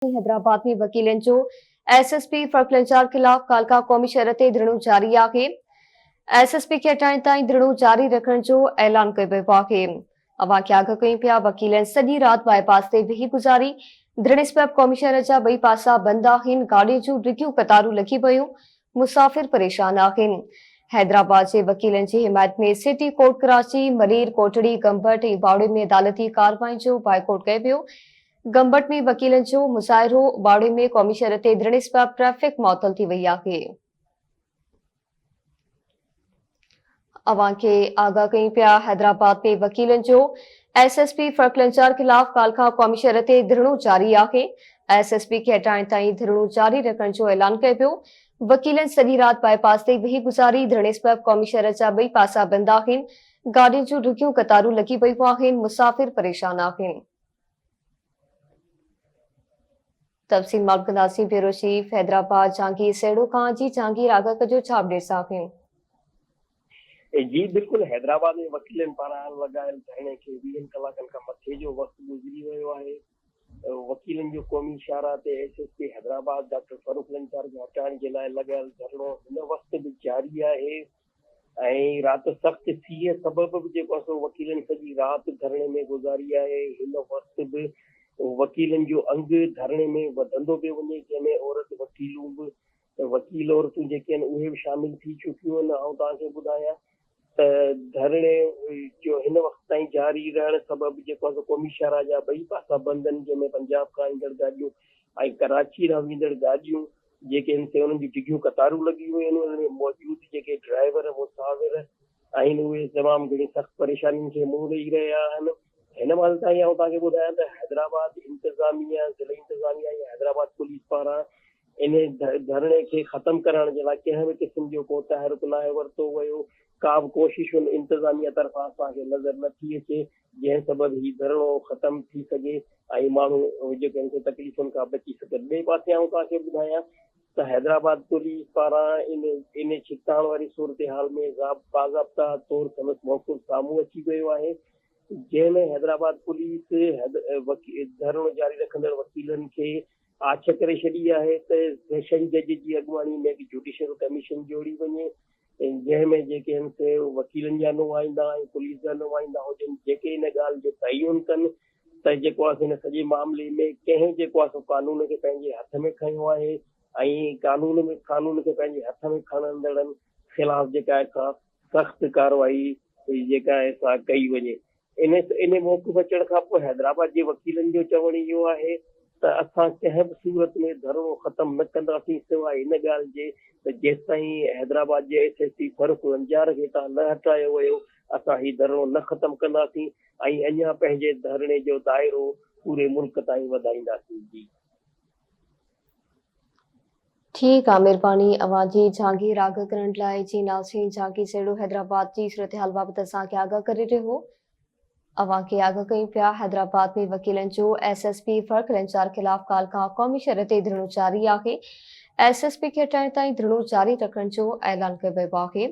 हैदराबाद में वकीलन जो एसएसपी फर्कलंचार खिलाफ कालका कौमी शरत धरणो जारी आहे। एसएसपी के हटाइण ताईं धरणो जारी रखण जो ऐलान कयो वियो आहे। अवां खे आगाह कयूं पिया वकीलन सॼी रात बाईपास ते वेही गुज़ारी। धरणे सबबि कौमी शहर जा ॿई पासा बंद आहिनि। गाॾियुनि जूं डिघियूं कतारूं लॻी पयूं। मुसाफ़िर परेशान आहिनि। हैदराबाद जे वकीलन जी हिमायत में सिटी कोर्ट कराची, मलीर कोटड़ी, गंबट ऐं बावड़े में अदालती कार्रवाई जो बाइकॉट कयो वियो। गंबट में वकीलन जो मुज़ाहिरो, बावड़े में क़ौमी शहर ते धरणे सबबि ट्रैफ़िक मुअतल थी वई आहे। अवां खे आगाह कयूं पिया हैदराबाद में वकीलन जो एसएसपी फर्कलंचार खिलाफ कालका कौमी शहर ते धरणो जारी आहे। एसएसपी खे हटाइण ताईं धरणो जारी रखण जो ऐलान कयो वियो। वकीलन सॼी रात बाईपास ते वेही गुज़ारी। धरणे सबबि क़ौमी शहर जा ॿई पासा बंद आहिनि। गाॾियुनि जूं डिघियूं कतारूं लॻी पयूं आहिनि। मुसाफ़िर परेशान आहिनि। तफ़सील मालूम कंदासीं ब्यूरो चीफ हैदराबाद जहांगीर सेड़ो खां। जी जहांगीर, आगाह कजो छा अपडेट्स आहिनि? जी बिल्कुल, हैदराबाद में वकीलन पारां लॻायल धरणे खे 20 कलाकनि खां मथे जो वक़्तु गुज़री वियो आहे। वकीलन जो क़ौमी शाहराह ते एसएसपी हैदराबाद डॉक्टर फारूक लंचार खे हटाइण जे लाइ लॻायल धरणो हिन वक़्तु बि जारी आहे ऐं राति सख़्त सीअ सबबि बि जेको आहे वकीलन सॼी राति धरणे में गुज़ारी आहे। हिन वक़्तु बि वकीलन जो अंग धरणे में वधंदो पियो वञे, जंहिंमें औरत वकीलूं बि वकील औरतूं जेके आहिनि उहे बि शामिल थी चुकियूं आहिनि। ऐं तव्हांखे ॿुधायां त धरणे जो हिन वक़्तु ताईं जारी रहण सबबि जेको आहे क़ौमी शाहराह जा ॿई पासा बंदि आहिनि, जंहिंमें पंजाब खां ईंदड़ गाॾियूं ऐं कराची खां वेंदड़ गाॾियूं जेके आहिनि से उन्हनि जूं डिघियूं कतारूं लॻियूं आहिनि। उन्हनि में मौजूदु जेके ड्राइवर मुसाफ़िर आहिनि उहे तमामु घणी सख़्तु परेशानियुनि खे मुंहुं ॾेई रहिया आहिनि। हिन महिल ताईं आउं तव्हांखे ॿुधायां त हैदराबाद इंतिज़ामिया, ज़िला इंतिज़ामिया ऐं हैदराबाद पुलिस पारां इन धरणे खे ख़तमु करण जे लाइ कंहिं बि क़िस्म जो को तहरुक न आहे वरितो वियो। का बि कोशिशि इंतिज़ामिया तरफ़ां असांखे नज़र नथी अचे, जंहिं सबबि हीउ धरणो ख़तमु थी सघे ऐं माण्हू जेके आहिनि तकलीफ़ुनि खां बची सघनि। ॿिए पासे आउं तव्हांखे ॿुधायां त हैदराबाद पुलिस पारां इन छिकताण वारी सूरत हाल में बाज़ाब्ता तौर संदसि मौक़िफ़ साम्हूं अची वियो आहे, जंहिंमें हैदराबाद पुलिस धरणो जारी रखंदड़ वकीलनि खे आछ करे छॾी आहे त सेशन जज जी अॻुवाणी में जुडिशियल कमीशन जोड़ी वञे, जंहिंमें जेके आहिनि से वकीलनि जा नुमाइंदा ऐं पुलिस जा नुमाइंदा हुजनि, जेके इन ॻाल्हि जो तयन कनि त जेको आहे हिन सॼे मामले में कंहिं जेको आहे कानून खे पंहिंजे हथ में खयो आहे ऐं कानून खे पंहिंजे हथ में खणंदड़नि ख़िलाफ़ जेका आहे सख़्तु कार्रवाई जेका आहे सा कई वञे। इन मौक़िफ़ अचण खां पोइ हैदराबाद जे वकीलनि जो चवणु इहो आहे त असां कंहिं बि सूरत में धरणो ख़तमु न कंदासीं सवाइ हिन ॻाल्हि जे त जेसि ताईं हैदराबाद जे एसएसपी फारूक लंचार खे हितां न हटायो वियो असां हीउ धरणो न ख़तमु कंदासीं ऐं अञा पंहिंजे धरणे जो दाइरो पूरे मुल्क ताईं वधाईंदासीं। जी ठीकु आहे, महिरबानी अवां जी जहांगीर आगाह करण लाइ। जी नाज़रीन, जहांगीर सेड़ो हैदराबाद जी सूरत हाल बाबति असांखे आगाह करे रहियो। अवां खे आगाह कयूं पिया हैदराबाद में वकीलन जो एसएसपी फर्क लंचार खिलाफ कालका कौमी शहर ते धरणो जारी आहे। एसएसपी खे हटाइण ताईं धरणो जारी रखण जो ऐलान कयो वियो आहे।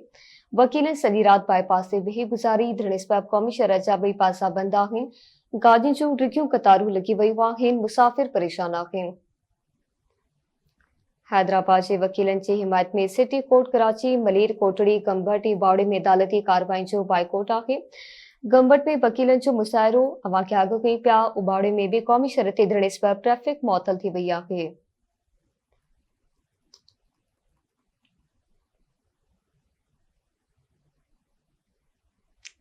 वकीलन सॼी रात बाईपास ते वेही गुज़ारी। धरणे सबबि क़ौमी शहर जा ॿई पासा बंद आहिनि। गाॾियुनि जूं डिघियूं कतारूं लॻी वयूं आहिनि। मुसाफ़िर परेशान आहिनि। हैदराबाद जे वकीलन जी हिमायत में सिटी कोर्ट कराची, मलीर कोटड़ी, गंबट ऐं बावड़े में अदालती कार्रवाई जो बाइकॉट आहे। गंबट में वकीलन जो मुसाहिरो, अवां खे आगाह कयूं पिया। उबाड़े में बि क़ौमी शहर ते धरणे सबबि ट्रैफ़िक मुअतल थी वई आहे।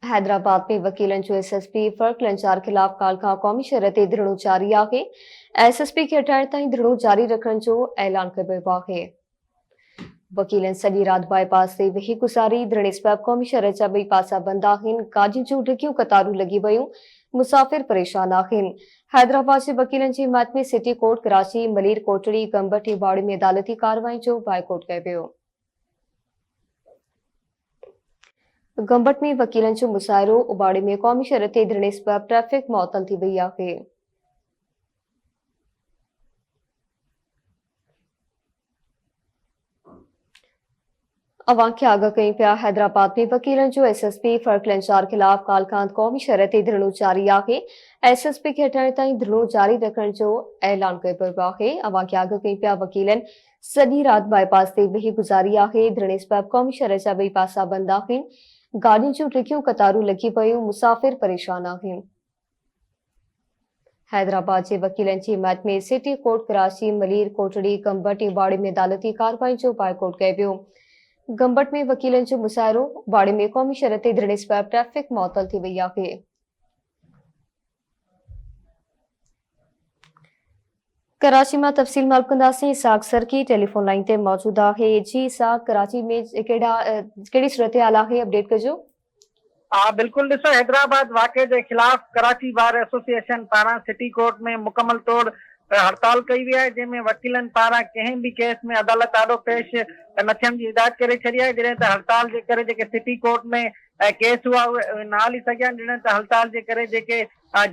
हैदराबाद में वकीलन जो एसएसपी फर्क लंचार खिलाफ कालका कौमी शहर ते धरणो जारी आहे। एसएसपी खे हटाइण ताईं धरणो जारी रखण जो ऐलान कयो वियो आहे। वकीलन सॼी रात बाईपास ते वेही गुज़ारी। धरणे सबबि क़ौमी शहर जा ॿई पासा बंद आहिनि। गाॾियुनि जूं डिघियूं कतारूं लॻी वयूं। मुसाफ़िर परेशान आहिनि। हैदराबाद जे वकीलन जी हिमायत में सिटी कोर्ट कराची, मलीर कोटड़ी, गंबट ऐं बावड़े में अदालती कार्रवाई जो बाइकॉट कयो वियो। गंबट में वकीलन जो मुसाहिरो, उबाड़े में क़ौमी शहर ते धरणे सबबि ट्रैफ़िक मुअतल थी वई आहे। अवां खे आगाह कई पिया हैदराबाद में वकीलन जो एसएसपी फर्क लंचार खिलाफ कालकांत क़ौमी शरती धरणो जारी आहे। एसएसपी खे हटाइण ताईं धरणो जारी रखण जो ऐलान कयो पियो आहे। अवां खे आगाह कई पिया वकीलन सॼी राति बाईपास ते वेही गुज़ारी आहे। धरणे सबबि क़ौमी शहर जा ॿई पासा बंदि आहिनि। गाॾियुनि जूं टिकियूं कतारूं लॻी पयूं, मुसाफ़िर परेशान आहिनि। हैदराबाद जे वकीलनि जी हिमायत में सिटी कोर्ट कराची, मलीर कोटड़ी, गंबट ऐं बाड़े में अदालती कार्रवाई जो बाइकॉट कयो वियो। गंबट में वकीलनि जो मुसाइरो, बाड़े में क़ौमी शरती धरणे सबबि ट्रैफ़िक मुअतल थी वई आहे। कराची में तफ़सील मालूम कंदासीं। इसाक सरकी टेलीफोन लाइन ते मौजूद आहे। जी इसाक, कराची में कहिड़ी सूरत हाल आहे, अपडेट कजो। बिल्कुल ॾिसो, हैदराबाद वाक़े के खिलाफ कराची बार एसोसिएशन पारा सिटी कोर्ट में मुकम्मल तौर हड़ताल कई वई आहे, जंहिंमें वकीलन पारा कंहिं भी केस में अदालत आॾो पेश न थियण जी हिदायत करे छॾी आहे। जॾहिं त हड़ताल जे करे जेके सिटी कोर्ट में केस हुआ उहे न हली सघिया। जॾहिं त हड़ताल जे करे जेके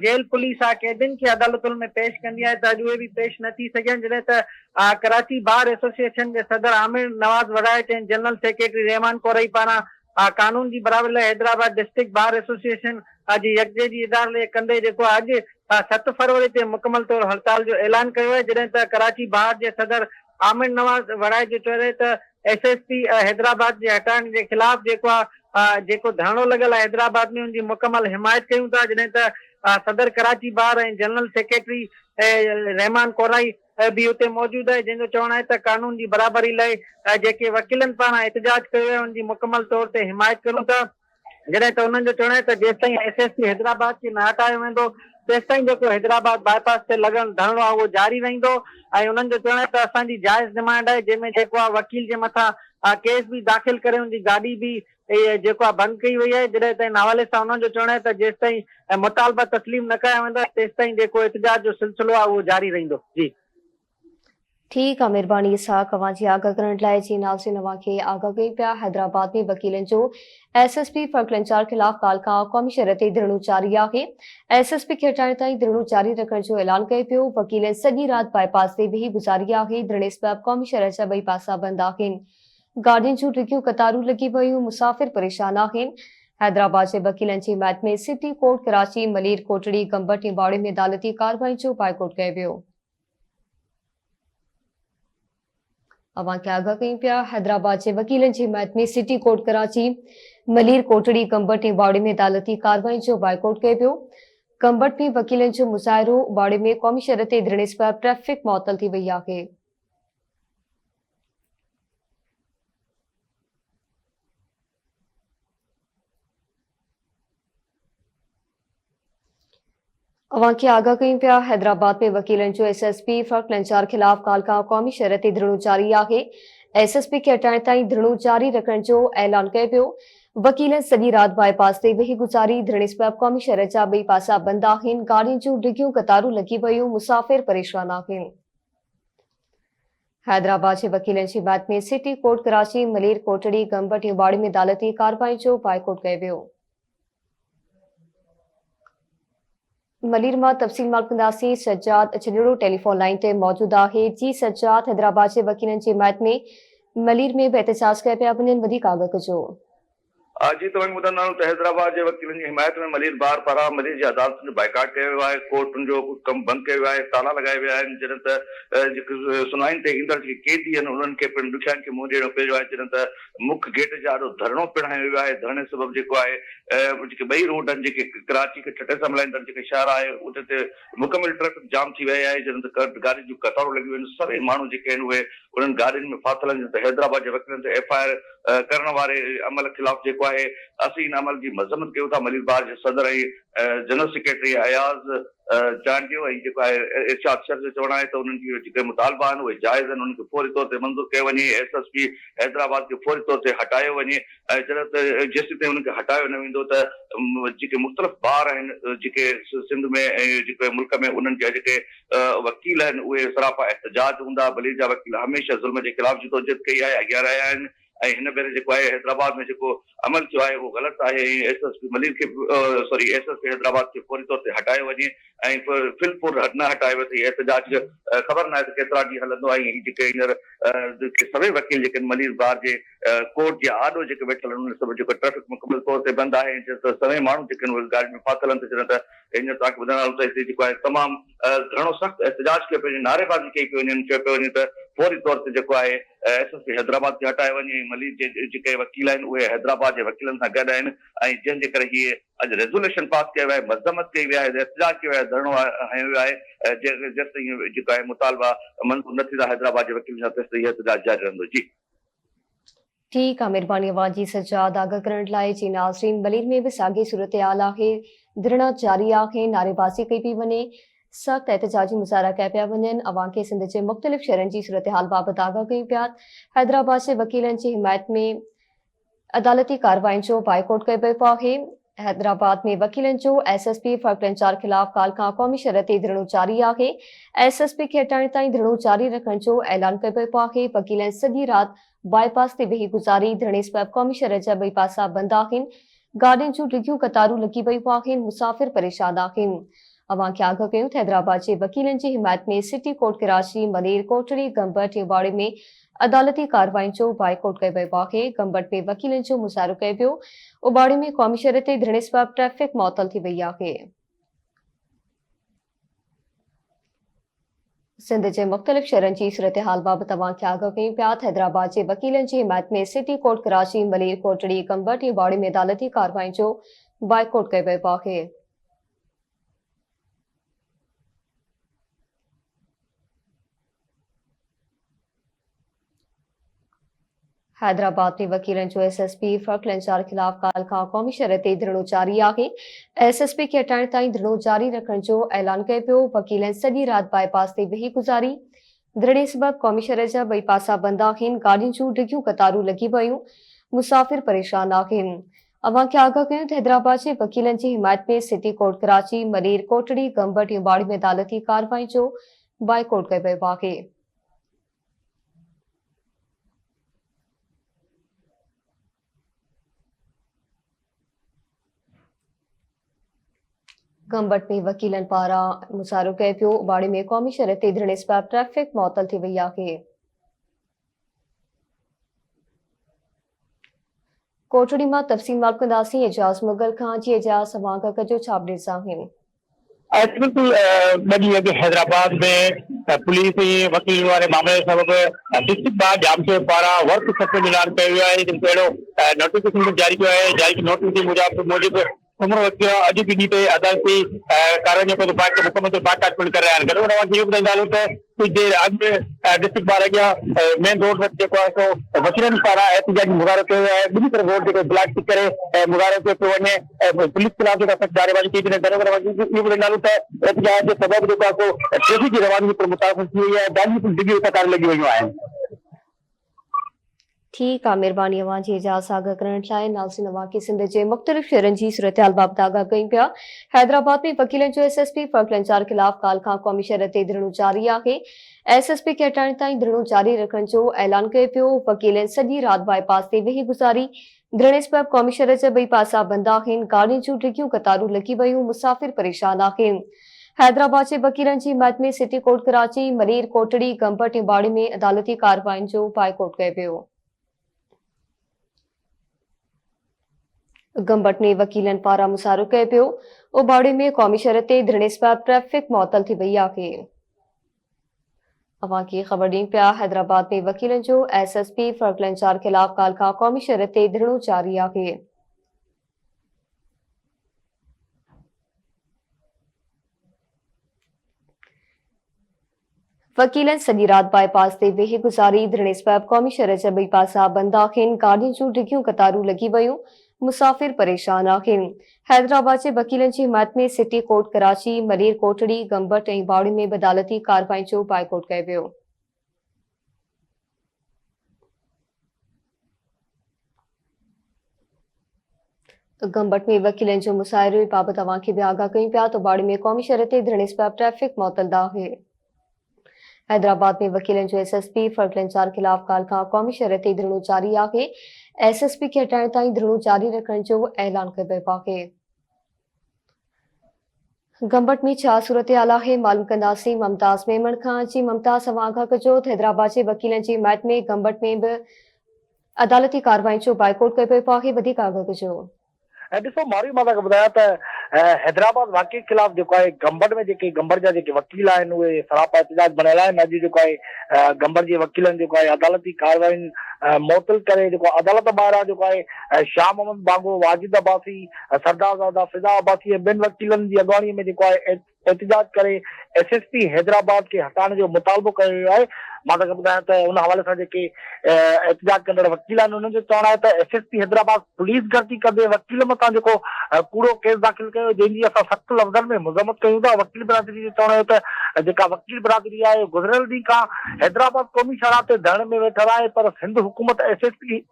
जेल पुलिस आहे कैदियुनि खे अदालतुनि में पेश कंदी आहे, त अॼु उहे बि पेश न थी सघिया। जॾहिं त कराची बार एसोसिएशन जे सदर आमिर नवाज़ वड़ाइट ऐं जनरल सेक्रेटरी रहमान कोरई पारां कानून जी बराबरी लाइ हैदराबाद डिस्ट्रिक्ट बार एसोसिएशन जी यकजहती इदारे कंदे जेको अॼु 7 फरवरी ते मुकम्मल तौर हड़ताल जो ऐलान कयो आहे। जॾहिं त कराची बार जे सदर आमिर नवाज़ वड़ाइट जो चयो त एसएसपी हैदराबाद जे हटाइण जे खिलाफ जेको धरणो लॻल आहे हैदराबाद में, उनजी मुकम्मल हिमायत कयूं था। जॾहिं त सदर कराची बार ऐं जनरल सेक्रेटरी रहमान कोराई भी उते मौजूद आहे, जंहिंजो चवणु आहे त कानून जी बराबरी लाइ जेके वकीलनि पारां एहतजाज कयो आहे उनजी मुकम्मल तौर ते हिमायत करूं था। जॾहिं त उन्हनि जो चवणु आहे त जेसिताईं एसएसपी हैदराबाद खे न हटायो वेंदो तेसिताईं जेको हैदराबाद बाईपास ते लॻल धरणो आहे उहो जारी रहंदो। ऐं उन्हनि जो चवणु आहे त असांजी जाइज़ डिमांड आहे, जंहिंमें जेको आहे वकील जे मथां केस भी दाख़िल करे उनजी गाॾी भी जेको आहे बंदि कई वई आहे। जॾहिं त इन हवाले सां उन्हनि जो चवणु आहे त जेसिताईं मुतालबा तस्लीम न कया वेंदा तेसिताईं जेको एहतजाज जो सिलसिलो आहे उहो जारी रहंदो। जी ठीक आहे, मेहरबानी इसाक अवां जी आगाह करण लाइ। जी नाज़रीन, अवां खे आगाह कई पिया हैदराबाद में वकीलनि जो एसएसपी फर्क लंचार खिलाफ काल खां क़ौमी शरती धरणो जारी आहे। एसएसपी खे हटाइण ताईं धरणो जारी रखण जो ऐलान कयो पियो। वकीलनि सॼी राति बाईपास ते वेही गुज़ारी आहे। धरणे सबबि क़ौमी शहर जा ॿई पासा बंदि आहिनि। गाॾियुनि जूं टिकियूं कतारूं लॻी पयूं, मुसाफ़िर परेशान आहिनि। हैदराबाद जे वकीलनि जी हिमायत में सिटी कोर्ट कराची, मलीर कोटड़ी, गंबट ऐं बाड़े में अदालती कार्रवाई जो बाइकॉट कयो वियो। अवां खे आगाह कई पिया हैदराबाद जे वकीलनि जी हिमायत में सिटी कोर्ट कराची, मलीर कोटड़ी, गंबट ऐं बाड़े में अदालती कार्रवाई जो बाइकॉट कयो वियो। गंबट में वकीलनि जो मुज़ाहिरो, बाड़े में क़ौमी शरती धरणे सबबि ट्रैफ़िक मुअतल थी वई आहे। अवां खे आगाह कई पिया हैदराबाद में वकीलनि जो एसएसपी फर्क लंचार खिलाफ काल खां क़ौमी शरती धरणो जारी आहे। एसएसपी खे हटाइण ताईं धरणो जारी रखण जो ऐलान कयो पियो। वकीलनि सॼी राति बाईपास ते वेही गुज़ारी। धरणे सबबि क़ौमी शहर जा ॿई पासा बंदि आहिनि। गाॾियुनि जूं डिघियूं कतारूं लॻी पयूं, मुसाफ़िर परेशान आहिनि। हैदराबाद जे वकीलनि जी हिमायत में सिटी कोर्ट कराची, मलीर कोटड़ी, गंबट ऐं बाड़े में अदालती कार्रवाई जो बाइकॉट कयो वियो। मलीर मां तफ़सील मालूम कंदासीं। सज्जाद छजड़ो टेलीफोन लाइन ते मौजूद आहे। जी सज्जाद, हैदराबाद जे वकीलनि जी हिमायत में मलीर में बि एहतजाज कया पिया वञनि, वधीक आगाह कजो। जी तव्हांखे ॿुधाईंदा त हैदराबाद जे वकीलनि जी हिमायत में मलीर बार पारां मलीर जी अदालतुनि जो बाइकाट कयो वियो आहे। कोर्टुनि जो कमु बंदि कयो वियो आहे, ताला लॻाया विया आहिनि। जॾहिं त जेके सुनवाईनि ते ईंदड़ जेके कैदी आहिनि उन्हनि खे पिणु ॾुखियाईनि खे मुंहुं ॾियणो पियो आहे। जॾहिं त मुख्य गेट जे आॾो धरणो पिणु हयो वियो आहे। धरणे सबबि जेको आहे जेके ॿई रोड आहिनि जेके कराची खे ठटे सां मिलाईंदड़ जेके शहर आहे उते ते मुकमिल ट्रैफिक जाम थी वई आहे। जॾहिं त गाॾियुनि जूं कतारूं लॻियूं आहिनि। सभई माण्हू जेके आहिनि उहे उन्हनि गाॾियुनि में फाथल आहिनि। त हैदराबाद जे वकीलनि ते एफआईआर करण वारे अमल खिलाफ़ जेको आहे असीं इन अमल जी मज़म्मत कयूं था। मलीर बार जे सदर ऐं जनरल सेक्रेटरी अयाज़ चांडियो ऐं जेको आहे इरशाद शर जो चवणु आहे त उन्हनि जी जेके मुतालबा आहिनि उहे जाइज़ आहिनि। उन्हनि खे फौरी तौर ते मंज़ूर कयो वञे। एसएसपी हैदराबाद खे फौरी तौर ते हटायो वञे। ऐं जॾहिं त जेसिताईं उन्हनि खे हटायो न वेंदो त जेके मुख़्तलिफ़ बार आहिनि जेके सिंध में ऐं जेके मुल्क में उन्हनि जा जेके वकील आहिनि उहे सरापा एहतजाज हूंदा। मलीर जा वकील हमेशह ज़ुल्म जे ख़िलाफ़ जिदोजहद कई आहे, अॻियां रहिया आहिनि। ऐं हिन भेरे जेको आहे हैदराबाद में जेको अमल थियो आहे उहो ग़लति आहे। एसएसपी मलिर खे एसएसपी हैदराबाद खे फौरी तौर ते हटायो वञे ऐं फिलपुर न हटायो वञे। एहतजाज ख़बर न आहे त केतिरा ॾींहं हलंदो आहे। जेके हींअर सभई वकील जेके मलिर बार जे कोर्ट जे आॾो जेके वेठल आहिनि उन सभु जेको ट्रैफिक मुकमल तौर ते बंदि आहे। सभई माण्हू जेके आहिनि उहे गाॾी में फाथल आहिनि। त त हींअर तव्हांखे ॿुधाइण वारो त हिते जेको आहे तमामु घणो सख़्तु एहतजाज कयो पियो वञे, नारेबाज़ी कई पियो वञे। चयो पियो वञे त फौरी तौर ते जेको आहे एसएसपी हैदराबाद खे हटाए वञे। मलिर जे जेके वकील आहिनि उहे हैदराबाद जे वकीलनि सां गॾु आहिनि ऐं जंहिंजे करे हीअ अॼु रेज़ोल्यूशन पास कयो आहे, मज़म्मत कई वई आहे, एहतजाज कयो आहे, धरणो हयो वियो आहे। जेसिताईं जेको आहे मुतालबा मंज़ूर न थींदा हैदराबाद जे वकील सां तेसिताईं हीअ एहतजाज जारी रहंदो। जी ठीकु आहे, महिरबानी अवां सजाद आगाह करण लाइ। जी नाज़रीन, मलिर में बि साॻी सूरत हाल आहे। धरणा जारी आहे, नारेबाज़ी कई पई वञे, सख़्त एहतजाजी मुज़ाहरा कया पिया वञनि। अवां खे सिंध जे मुख़्तलिफ़ शहरनि जी सूरत हाल बाबति आगाह कयूं पिया। हैदराबाद जे वकीलनि जी हिमायत में अदालती कार्रवाइनि जो बाइकॉट कयो पियो आहे। हैदराबाद में वकीलनि जो एसएसपी फर्कलंचार ख़िलाफ़ काल खां क़ौमी शहर ते धरणो जारी आहे। एसएसपी खे हटाइण ताईं धरणो जारी रखण जो ऐलान कयो पियो आहे। वकीलनि सॼी राति बाईपास ते वेही गुज़ारी। धरणे सबबि क़ौमी शहर जा ॿई पासा बंदि आहिनि। गाॾियुनि जूं डिघियूं क़तारूं लॻी पयूं आहिनि। मुसाफ़िर परेशान आहिनि। अवां खे आगाह कयूं त हैदराबाद जे वकीलनि जी हिमायत में सिटी कोर्ट कराची, मलेर, कोटड़ी, गंबट ऐं वाड़े में अदालती कार्रवाइनि जो बाइकॉट कयो वियो आहे। गंबट में वकीलनि जो मुज़ाहिरो कयो वियो। उबाड़ी में क़ौमी शहर ते धरणे सबबि ट्रैफ़िक मुअतल थी वई आहे। सिंध जे मुख़्तलिफ़ शहरनि जी सूरत हाल बाबति अवां खे आगाह कयूं पिया। हैदराबाद जे वकीलनि जी हिमायत में सिटी कोर्ट कराची, मलेर, कोटड़ी, गंबट ऐं वाड़े में अदालती कार्रवाइनि जो बाइकॉट कयो वियो आहे। हैदराबाद में वकीलनि जो एसएसपी फर्कलंचार ख़िलाफ़ काल खां क़ौमी शहर ते धरणो जारी आहे। एसएसपी खे हटाइण ताईं धरणो जारी रखण जो ऐलान कयो पियो। वकीलनि सॼी राति बाईपास ते वेही गुज़ारी। धरणे सबबि क़ौमी शहर जा ॿई पासा बंदि आहिनि। गाॾियुनि जूं डिघियूं क़तारूं लॻी पयूं। मुसाफ़िर परेशान आहिनि। अवां खे आगाह कयूं त हैदराबाद जे वकीलनि जी हिमायत में सिटी कोर्ट कराची, मलेर, कोटड़ी, गंबट ऐं वाड़ी में अदालती कार्रवाई जो बाइकॉट कयो वियो आहे। गंबट में वकीलनि पारां मुज़ाहिरो कयो पियो। उबाड़ी में क़ौमी शहर ते धरणे सबबि ट्रैफ़िक मुअतल थी वई आहे। कोटड़ी मां तफ़सील मालूम कंदासीं एजाज़ मुगल खां। जी एजाज़, अवां खां कजो छा अपडेट्स आहिनि? बिल्कुल ॿ ॾींहं अॻु हैदराबाद में पुलिस ऐं वकील वारे मामले सबबि डिस्ट्रिक्ट बार जाम पारां वर्क सस्पेंड ऐलान कयो वियो आहे। जिन अहिड़ो नोटिफिकेशन जारी कयो आहे। जारी नोटिस जे मूजिबि उमिरि वक़्तु अॼु बि ॾींहं ते अदालती कार्रवाई जो मुकमल बाइकाट पिणु करे रहिया आहिनि। गॾो गॾु इहो ॿुधाईंदा हलूं त कुझु देरि अॻु डिस्ट्रिक्ट बार अॻियां मेन रोड जेको आहे सो वकीलनि पारां एहतजाजी मुज़ाहिरो कयो वियो आहे। ॿिनी तरफ़ रोड जेको ब्लॉक थी करे मुज़ाहिरो कयो पियो वञे। पुलिस ख़िलाफ़ जेका सख़्तु नारेबाज़ी कई वञे। गॾो गॾु इहो ॿुधाईंदा हलूं त एहतजाज जे सबबि जेको आहे सो ट्रैफिक जी रवानगी पिणु मुतासिर थी वई आहे। गाॾियूं डिघियूं कतारूं लॻी वयूं आहिनि। ठीकु आहे, महिरबानी अवां जी इजाज़त आगाह करण लाइ। नाज़रीन, अवां खे सिंध जे मुख़्तलिफ़ शहरनि जी सूरत हाल बाबति आगाह कयूं पिया। हैदराबाद में वकीलनि जो एसएसपी फर्कलंचार ख़िलाफ़ काल खां क़ौमी शहर ते धरणो जारी आहे। एसएसपी खे हटाइण ताईं धरणो जारी रखण जो ऐलान कयो पियो। वकीलनि सॼी राति बाईपास ते वेही गुज़ारी। धरणे सबबि क़ौमी शहर जा ॿई पासा बंदि आहिनि। गाॾियुनि जूं डिघियूं क़तारूं लॻी पयूं। मुसाफ़िर परेशान आहिनि। हैदराबाद जे वकीलनि जी हिमायत में सिटी कोर्ट कराची, मलेर, कोटड़ी, गंबट ऐं वाड़ी में अदालती कार्रवाइनि जो बाइकॉट कयो पियो। गंबट में वकीलनि पारां मुज़ाहिरो कयो पियो। उबाड़ी में क़ौमी शहर ते धरणे सबबि ट्रैफ़िक मुअतल थी वई आहे। अवां खे ख़बर ॾियूं पिया, हैदराबाद में वकीलनि जो एसएसपी फर्कलंचार ख़िलाफ़ काल खां क़ौमी शहर ते धरणो जारी आहे। वकीलनि सॼी राति बाईपास ते वेही गुज़ारी। धरणे सबबि क़ौमी शहर जा ॿई पासा बंदि आहिनि। गाॾियुनि जूं डिघियूं क़तारूं लॻी पयूं। मुसाफ़िर परेशान आहिनि। हैदराबाद जे वकीलनि जी हिमायत में सिटी कोर्ट कराची, मलेर, कोटड़ी, गंबट ऐं वाड़ी में अदालती कार्रवाई जो बाइकॉट कयो वियो। गंबट में वकीलनि जो मुज़ाहिरे बाबति अवां खे बि आगाह कयूं पिया त वाड़ी में क़ौमी शहर ते धरणे सबबि ट्रैफ़िक मुअतल आहे। हैदराबाद में वकीलनि जो SSP फर्कलंचार खिलाफ काल खां क़ौमी शहरती धरणो जारी आहे। SSP खे हटाइण ताईं धरणो जारी रखण जो ऐलान कयो वियो आहे। गंबट में छा सूरतहाल आहे, मालूम कंदासीं मुमताज मेमण खां। जी मुमताज, अवां आगाह कजो त हैदराबाद जे वकीलनि जी हिमायत में गंबट में बि अदालती कार्रवाई जो बाइकॉट कयो पियो आहे। वधीक आगाह कजो। ॾिसो मारी मां तव्हांखे ॿुधायां त हैदराबाद वाक़े खिलाफ़ जेको आहे गंबट में जेके गंबट जा जेके वकील आहिनि उहे सरापा एहतजाज बणियल आहिनि। अॼु जेको आहे गंबट जे वकीलनि जेको आहे अदालती कार्रवाई मुअतल करे जेको अदालत ॿाहिरां जेको आहे शाह मोहम्मद बांगो, वाजिद अब्बासी, सरदार ज़ादा, फिज़ा अब्बासी ऐं ॿिनि वकीलनि जी अॻवानीअ में जेको आहे एहतजाज करे SSP हैदराबाद खे हटाइण जो मुतालबो कयो वियो आहे। मां तव्हांखे ॿुधायां त उन हवाले सां जेके एहतजाज कंदड़ वकील आहिनि उन्हनि जो चवणु आहे त SSP हैदराबाद पुलिस गर्दी कंदे वकील मथां जेको कूड़ो केस दाख़िल कयो, जंहिंजी असां सख़्त लफ़्ज़नि में मुज़म्मत कयूं था। वकील बिरादरी जो चवणु आहे त जेका वकील बिरादरी आहे गुज़िरियल ॾींहं खां हैदराबाद क़ौमी शाहरा ते धरणे में वेठल आहे, पर सिंध हुकूमत SSP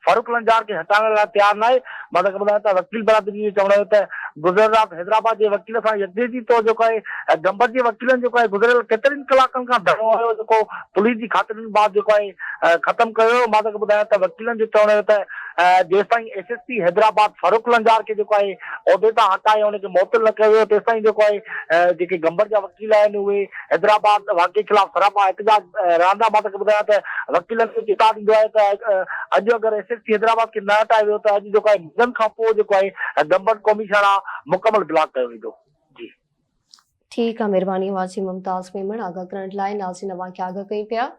फारूक लंजार खे हटाइण लाइ तयारु न आहे। मां तव्हांखे ॿुधायां त वकील बिरादरी जो चवणु आहे त गुज़िरियल राति हैदराबाद जे वकील सां यकजहती तौर जेको आहे गंबट जे वकीलनि जेको आहे गुज़िरियल केतिरनि कलाकनि खां धरणो हुयो जेको पुलिस जी ख़ातिरनि बाद जेको आहे ख़तमु कयो। मां तव्हांखे ॿुधायां त वकीलनि जो चवणु आहे त जेसिताईं SSP हैदराबाद फारूक लंजार खे जेको आहे उहिदे तां हटाए उनखे मुअतल न कयो वियो तेसिताईं जेको आहे जेके गंबट जा वकील आहिनि उहे हैदराबाद वाक़े खिलाफ़ सरापा एहतजाज रहंदा। मां तव्हांखे ॿुधायां त वकीलनि खे किताब ईंदो आहे त अॼु अगरि SSP हैदराबाद खे न हटाए वियो त अॼु जेको आहे मंझंदि खां पोइ जेको आहे गंबट क़ौमी शाहरा मुकमल ब्लॉक कयो वेंदो। जी ठीकु आहे, महिरबानी वाजी मुमताज मेमण आगाह करण लाइ। नाज़रीन, अवां खे आगाह कई पिया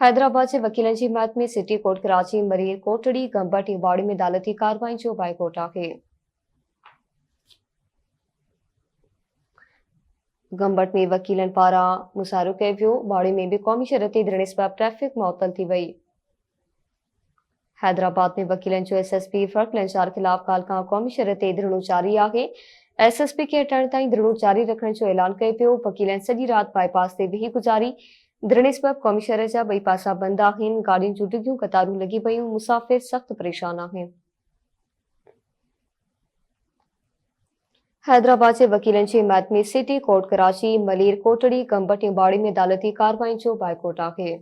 हैदराबाद जे वकीलनि जी हिमायत में सिटी कोर्ट कराची, मरीर कोटड़ी, गंबट ऐं बाड़ी में अदालती कार्रवाई जो बाइकॉट आहे। गंबट में वकीलनि पारां मुज़ाहिरो कयो वियो, बाड़ी में बि क़ौमी शहरती धरणे सबबि ट्रैफ़िक मुअतल थी वई। हैदराबाद में वकीलनि जो SSP फर्कलंचार खिलाफ काल खां क़ौमी शहरती धरणो जारी आहे। SSP खे हटाइण ताईं धरणो जारी रखण जो ऐलान कयो पियो। वकीलनि सॼी राति बाईपास ते वेही गुज़ारी। धरणे सबबि क़ौमी शहर जा ॿई पासा बंदि आहिनि। गाॾियुनि जूं डिघियूं कतारूं लॻी पयूं। मुसाफ़िर सख़्त परेशान आहिनि। हैदराबाद जे वकीलनि जी हिमायत में सिटी कोर्ट कराची, मलीर कोटड़ी, गंबट ऐं बाड़ी में अदालती कार्रवाई जो बाइकॉट आहे।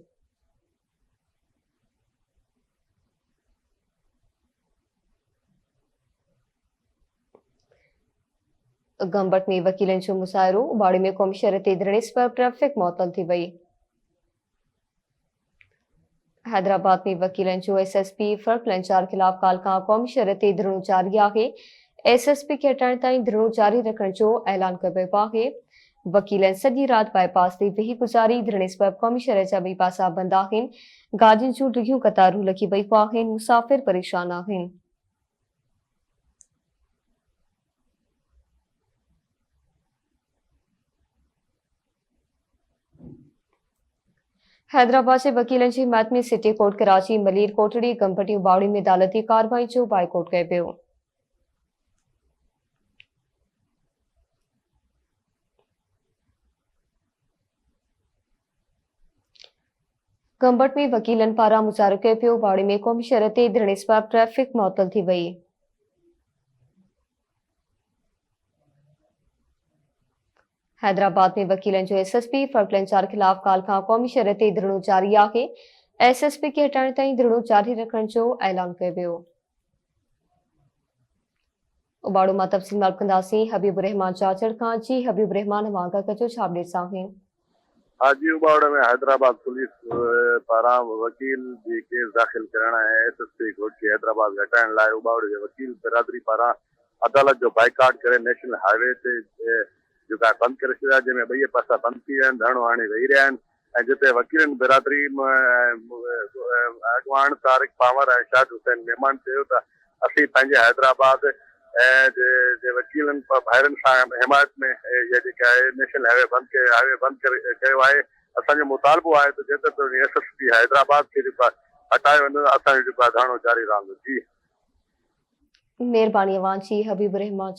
गंबट में वकीलनि जो मुज़ाहिरो, बाड़ी में क़ौमी शहरती धरणे सबबि ट्रैफ़िक मुअतल थी वई। हैदराबाद में वकीलनि जो SSP फर्कलंचार खिलाफ काल खां क़ौमी शहरती धरणो जारी आहे। SSP खे हटाइण ताईं धरणो जारी रखण जो ऐलान कयो वियो आहे। वकीलनि सॼी राति बाईपास ते वेही गुज़ारी। धरणे सबबि क़ौमी शहर जा ॿई पासा बंदि आहिनि। गाॾियुनि जूं डिघियूं कतारूं लॻी पयूं आहिनि। मुसाफ़िर परेशान आहिनि। हैदराबाद जे वकीलनि जी हिमायत में सिटी कोर्ट कराची, मलीर कोटड़ी, गंबट ऐं बाड़ी में अदालती कार्रवाई जो बाइकॉट कयो पियो। गंबट में वकीलनि पारां मुज़ाहिरो कयो पियो। बाड़ी में क़ौमी शहरती धरणे सबबि ट्रैफ़िक मुअतल थी वई। हैदराबाद में वकीलनि जो SSP फर्कलंचार खिलाफ काल खां क़ौमी शहरती धरणो जारी आहे। SSP खे हटाइण ताईं धरणो जारी रखण जो ऐलान कयो वियो। उबाड़ो मां तफ़सील मालूम कंदासीं हबीब रहमान चाचड़ खां। जी हबीब रहमान, वांगा कजो छा अपडेट्स आहिनि? हाजी उबाड़ में हैदराबाद पुलिस पारां वकील जी केस दाख़िल करण ऐं SSP कोर्ट खे हैदराबाद हटाइण लाइ उबाड़ जे वकील बिरादरी पारां अदालत जो बाइकाट करे नेशनल हाईवे ते जेका बंदि करे छॾिया, जंहिंमें ॿई पासा बंदि थी विया आहिनि। धरणो हाणे वेही रहिया आहिनि ऐं जिते वकीलनि बिरादरी अॻवान तारिक पावर ऐं शाहिद हुसैन मेहमान चयो त असीं पंहिंजे हैदराबाद ऐं जे वकीलनि भाइरनि सां हिमायत में इहा जेका आहे नेशनल हाईवे बंदि करे कयो आहे। असांजो मुतालबो आहे त जेतिरे ताईं SSP हैदराबाद खे जेको आहे हटाए वञो, असांजो जेको आहे धरणो जारी रहंदो। जी महिरबानी अवां जी हबीब रहमान।